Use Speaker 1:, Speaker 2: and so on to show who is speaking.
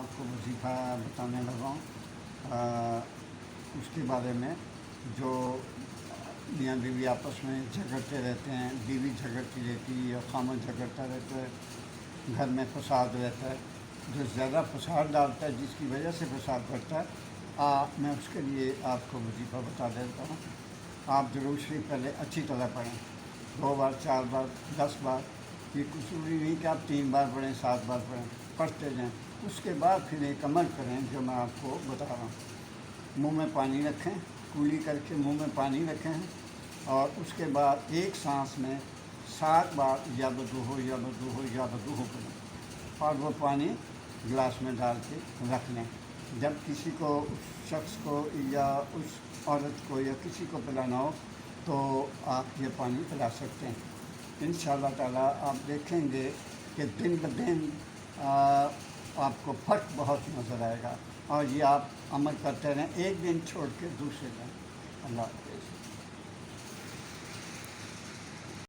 Speaker 1: آپ کو وظیفہ بتانے لگا ہوں اس کے بارے میں جو میاں بیوی آپس میں جھگڑتے رہتے ہیں، بیوی جھگڑتی رہتی ہے یا خامن جھگڑتا رہتا ہے، گھر میں فساد رہتا ہے، جو زیادہ فساد ڈالتا ہے جس کی وجہ سے فساد بڑھتا ہے، میں اس کے لیے آپ کو وظیفہ بتا دیتا ہوں۔ آپ درود شریف پہلے اچھی طرح پڑھیں، 2 بار 4 بار 10 بار، یہ کچھ ضروری نہیں کہ آپ 3 بار پڑھیں 7 بار پڑھیں، پڑھتے جائیں۔ اس کے بعد پھر ایک عمل کریں جو میں آپ کو بتا رہا ہوں۔ منہ میں پانی رکھیں، کولی کر کے منہ میں پانی رکھیں اور اس کے بعد ایک سانس میں 7 بار یا بدو ہو یا بدو ہو یا بدو ہو کریں اور وہ پانی گلاس میں ڈال کے رکھ لیں۔ جب کسی کو اس شخص کو یا اس عورت کو یا کسی کو پلانا ہو تو آپ یہ پانی پلا سکتے ہیں۔ انشاءاللہ تعالیٰ آپ دیکھیں گے کہ دن بدن آپ کو فرق بہت نظر آئے گا، اور یہ آپ عمل کرتے رہیں، ایک دن چھوڑ کے دوسرے دن۔ اللہ حافظ۔